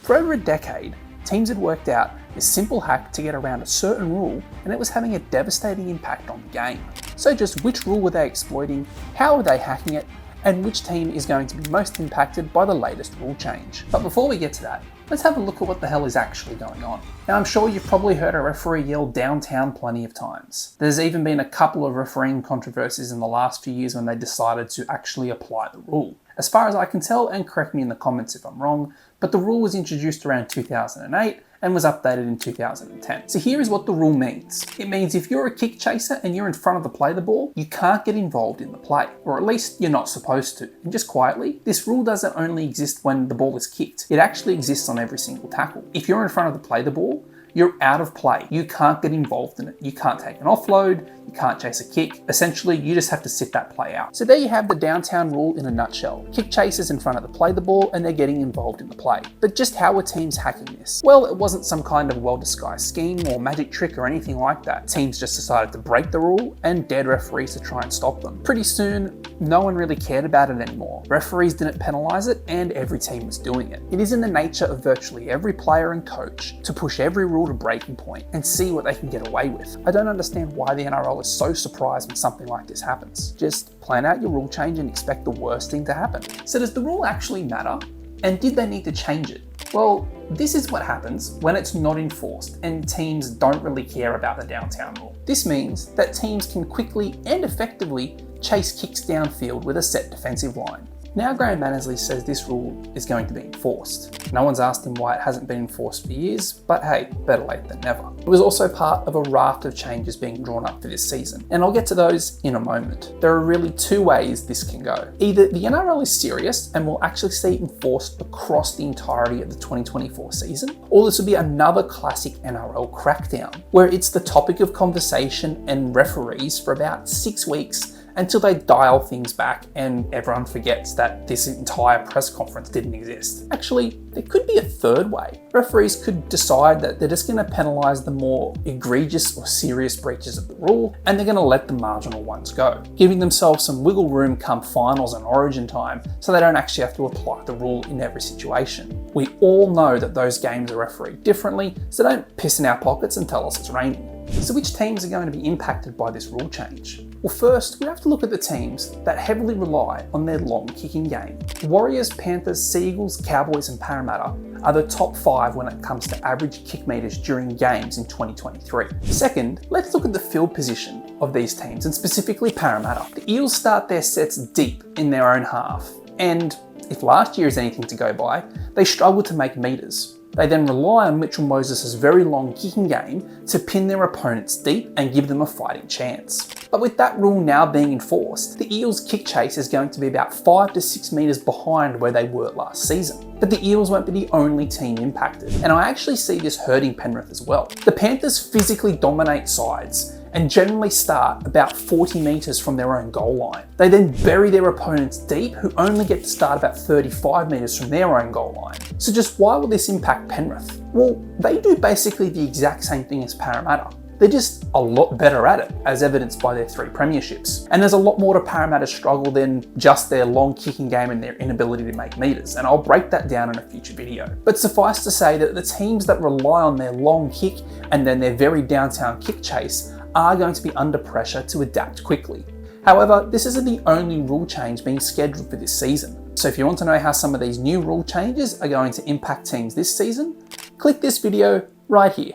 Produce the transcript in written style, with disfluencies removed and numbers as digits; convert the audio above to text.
For over a decade, teams had worked out this simple hack to get around a certain rule, and it was having a devastating impact on the game. So just which rule were they exploiting, how were they hacking it, and which team is going to be most impacted by the latest rule change. But before we get to that, let's have a look at what the hell is actually going on. Now, I'm sure you've probably heard a referee yell downtown plenty of times. There's even been a couple of refereeing controversies in the last few years when they decided to actually apply the rule. As far as I can tell, and correct me in the comments if I'm wrong, but the rule was introduced around 2008 and was updated in 2010. So here is what the rule means. It means if you're a kick chaser and you're in front of the play the ball, you can't get involved in the play, or at least you're not supposed to. And just quietly, this rule doesn't only exist when the ball is kicked, it actually exists on every single tackle. If you're in front of the play the ball, you're out of play. You can't get involved in it. You can't take an offload, you can't chase a kick. Essentially, you just have to sit that play out. So there you have the downtown rule in a nutshell. Kick chasers in front of the play the ball and they're getting involved in the play. But just how were teams hacking this? Well, it wasn't some kind of well-disguised scheme or magic trick or anything like that. Teams just decided to break the rule and dared referees to try and stop them. Pretty soon, no one really cared about it anymore. Referees didn't penalise it and every team was doing it. It is in the nature of virtually every player and coach to push every rule to breaking point and see what they can get away with. I don't understand why the NRL is so surprised when something like this happens. Just plan out your rule change and expect the worst thing to happen. So does the rule actually matter? And did they need to change it? Well, this is what happens when it's not enforced and teams don't really care about the downtown rule. This means that teams can quickly and effectively chase kicks downfield with a set defensive line. Now Graham Mannersley says this rule is going to be enforced. No one's asked him why it hasn't been enforced for years, but hey, better late than never. It was also part of a raft of changes being drawn up for this season, and I'll get to those in a moment. There are really two ways this can go. Either the NRL is serious and will actually see it enforced across the entirety of the 2024 season, or this will be another classic NRL crackdown, where it's the topic of conversation and referees for about 6 weeks until they dial things back and everyone forgets that this entire press conference didn't exist. Actually, there could be a third way. Referees could decide that they're just going to penalise the more egregious or serious breaches of the rule, and they're going to let the marginal ones go, giving themselves some wiggle room come finals and origin time so they don't actually have to apply the rule in every situation. We all know that those games are refereed differently, so don't piss in our pockets and tell us it's raining. So which teams are going to be impacted by this rule change? Well, first, we have to look at the teams that heavily rely on their long kicking game. Warriors, Panthers, Sea Eagles, Cowboys and Parramatta are the top 5 when it comes to average kick meters during games in 2023. Second, let's look at the field position of these teams, and specifically Parramatta. The Eels start their sets deep in their own half, and if last year is anything to go by, they struggle to make meters. They then rely on Mitchell Moses' very long kicking game to pin their opponents deep and give them a fighting chance. But with that rule now being enforced, the Eels' kick chase is going to be about 5 to 6 metres behind where they were last season. But the Eels won't be the only team impacted, and I actually see this hurting Penrith as well. The Panthers physically dominate sides and generally start about 40 metres from their own goal line. They then bury their opponents deep, who only get to start about 35 metres from their own goal line. So just why will this impact Penrith? Well, they do basically the exact same thing as Parramatta. They're just a lot better at it, as evidenced by their 3 premierships. And there's a lot more to Parramatta's struggle than just their long kicking game and their inability to make meters, and I'll break that down in a future video. But suffice to say that the teams that rely on their long kick and then their very downtown kick chase are going to be under pressure to adapt quickly. However, this isn't the only rule change being scheduled for this season. So if you want to know how some of these new rule changes are going to impact teams this season, click this video right here.